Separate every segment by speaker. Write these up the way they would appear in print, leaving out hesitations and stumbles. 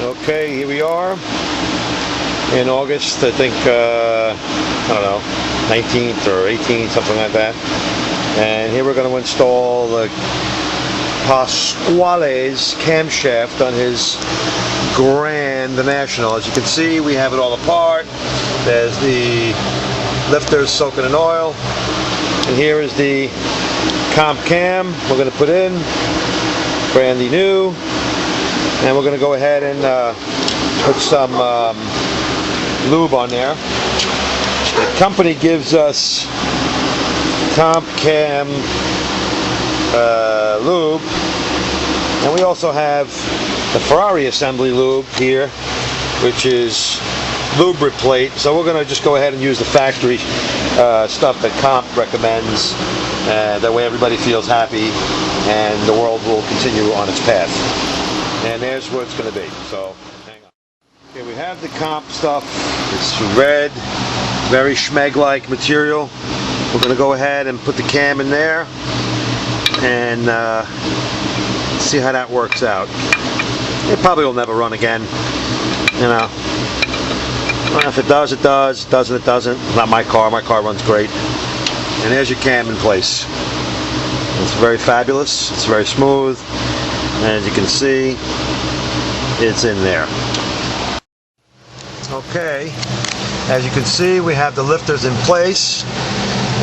Speaker 1: Okay, here we are in August, I think, I don't know, 19th or 18th, something like that. And here we're going to install the Pasquale's camshaft on his Grand National. As you can see, we have it all apart. There's the lifters soaking in oil. And here is the comp cam we're going to put in, brandy new. And we're going to go ahead and put some lube on there. The company gives us comp cam lube, and we also have the Ferrari assembly lube here, which is lubriplate. So we're going to just go ahead and use the factory stuff that Comp recommends. That way everybody feels happy and the world will continue on its path. And there's what it's going to be. So, hang on. Okay, we have the Comp stuff. It's red, very schmeg-like material. We're going to go ahead and put the cam in there and see how that works out. It probably will never run again, you know. Well, if it does, it does. Doesn't, it doesn't. Not my car. My car runs great. And there's your cam in place. It's very fabulous. It's very smooth. And as you can see, it's in there. Okay, as you can see, we have the lifters in place,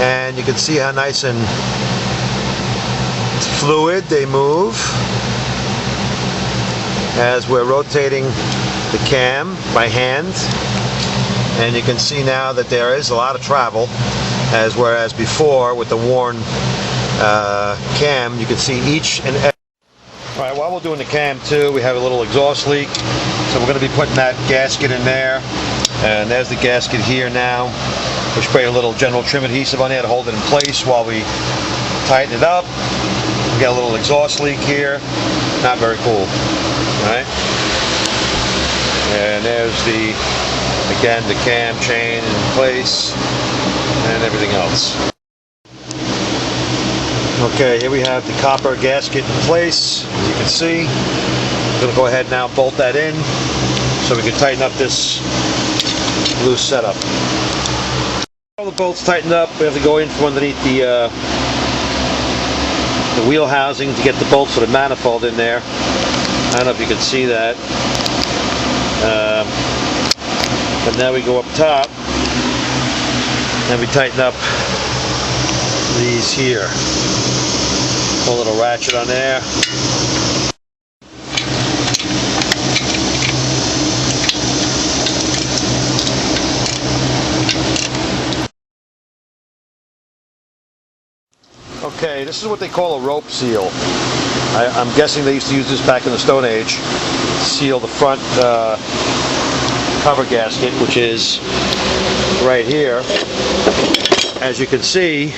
Speaker 1: and you can see how nice and fluid they move as we're rotating the cam by hand. And you can see now that there is a lot of travel, as whereas before with the worn cam, you can see each and every. Alright, while we're doing the cam too, we have a little exhaust leak, so we're going to be putting that gasket in there, and there's the gasket here now. We spray a little general trim adhesive on there to hold it in place while we tighten it up. We got a little exhaust leak here, not very cool. Alright, and there's again the cam chain in place and everything else. Okay, here we have the copper gasket in place, as you can see. I'm going to go ahead now and bolt that in so we can tighten up this loose setup. All the bolts tightened up, we have to go in from underneath the wheel housing to get the bolts for the manifold in there. I don't know if you can see that. But now we go up top and we tighten up these here. Put a little ratchet on there. Okay, this is what they call a rope seal. I'm guessing they used to use this back in the Stone Age to seal the front cover gasket, which is right here. As you can see,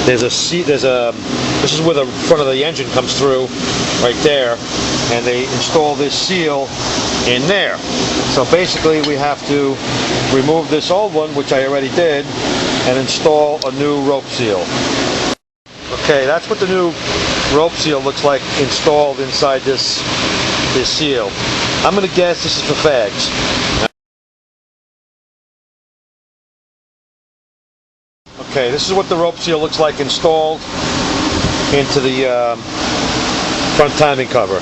Speaker 1: this is where the front of the engine comes through, right there, and they install this seal in there. So basically we have to remove this old one, which I already did, and install a new rope seal. Okay, that's what the new rope seal looks like installed inside this seal. I'm going to guess this is for fags. Okay, this is what the rope seal looks like installed into the front timing cover.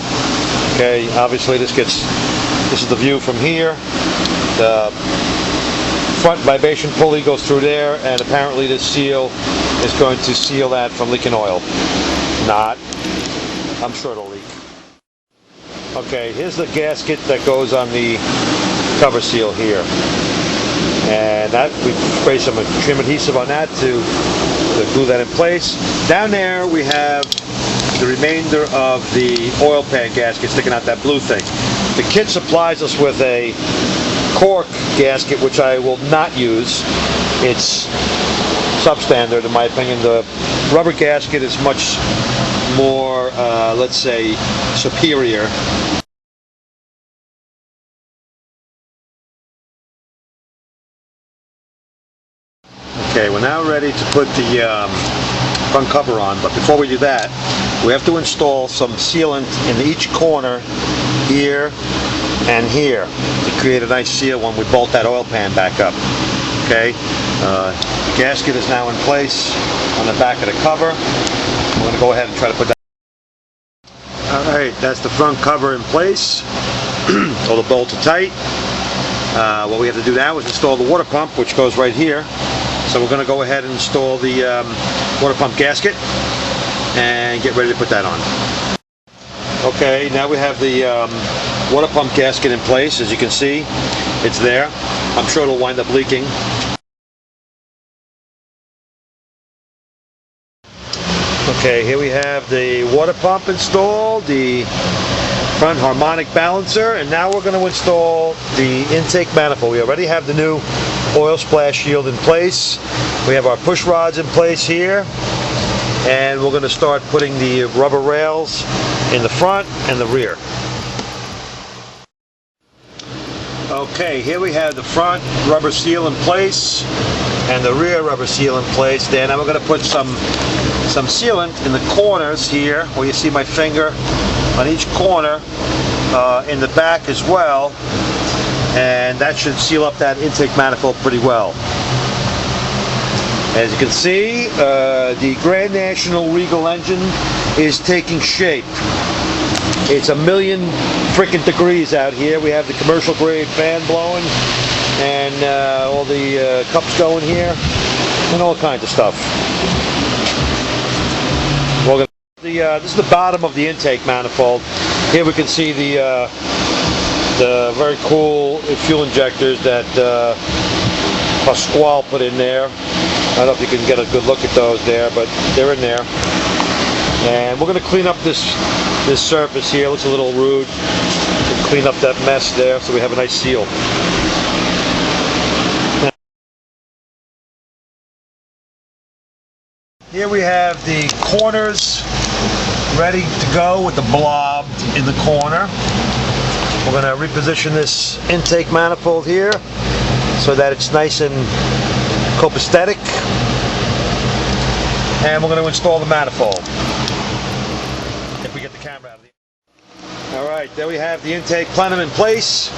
Speaker 1: Okay, obviously this is the view from here. The front vibration pulley goes through there, and apparently this seal is going to seal that from leaking oil. Not. I'm sure it'll leak. Okay, here's the gasket that goes on the cover seal here. And that we spray some trim adhesive on that to glue that in place. Down there we have the remainder of the oil pan gasket sticking out that blue thing. The kit supplies us with a cork gasket, which I will not use. It's substandard in my opinion. The rubber gasket is much more, let's say, superior. Okay, we're now ready to put the front cover on, but before we do that, we have to install some sealant in each corner here and here to create a nice seal when we bolt that oil pan back up. Okay, the gasket is now in place on the back of the cover. We're going to go ahead and try to put that. Alright, that's the front cover in place. All the bolts are tight. What we have to do now is install the water pump, which goes right here. So we're going to go ahead and install the water pump gasket and get ready to put that on. Okay, now we have the water pump gasket in place. As you can see, it's there. I'm sure it'll wind up leaking. Okay, here we have the water pump installed, the front harmonic balancer, and now we're going to install the intake manifold. We already have the new oil splash shield in place. We have our push rods in place here, and we're going to start putting the rubber rails in the front and the rear. Okay, here we have the front rubber seal in place and the rear rubber seal in place. Then now we're going to put some sealant in the corners here, where you see my finger on each corner, in the back as well, and that should seal up that intake manifold pretty well. As you can see, the Grand National Regal engine is taking shape. It's a million freaking degrees out here. We have the commercial grade fan blowing, and all the cups going here, and all kinds of stuff. This is the bottom of the intake manifold. Here we can see the very cool fuel injectors that Pasquale put in there. I don't know if you can get a good look at those there, but they're in there. And we're going to clean up this surface here. It looks a little rude. We'll clean up that mess there so we have a nice seal. Here we have the corners ready to go with the blob in the corner. We're going to reposition this intake manifold here so that it's nice and copacetic. And we're going to install the manifold. If we get the camera out of the... Alright, there we have the intake plenum in place.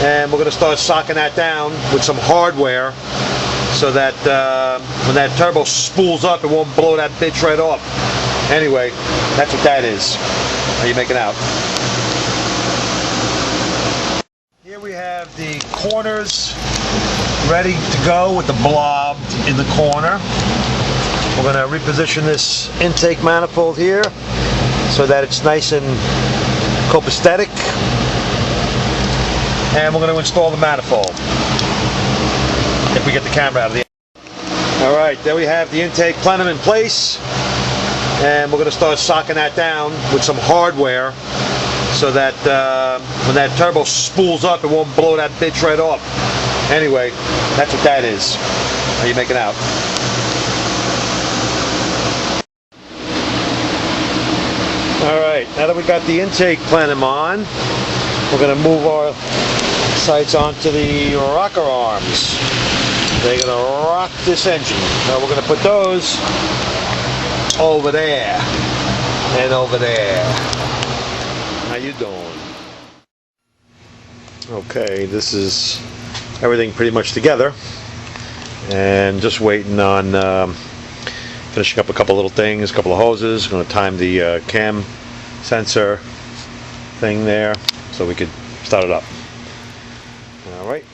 Speaker 1: And we're going to start socking that down with some hardware so that when that turbo spools up, it won't blow that bitch right off. Anyway, that's what that is. How you making out? Here we have the corners ready to go with the blob in the corner. We're going to reposition this intake manifold here so that it's nice and copacetic. And we're going to install the manifold. If we get the camera out of the... Alright, there we have the intake plenum in place. And we're going to start socking that down with some hardware so that when that turbo spools up, it won't blow that bitch right off. Anyway, that's what that is. How you making out? Alright, now that we got the intake plenum on, we're going to move our sights onto the rocker arms. They're going to rock this engine. Now we're going to put those over there and over there. How you doing? Okay, this is everything pretty much together, and just waiting on finishing up a couple little things, a couple of hoses. Going to time the cam sensor thing there so we could start it up. All right.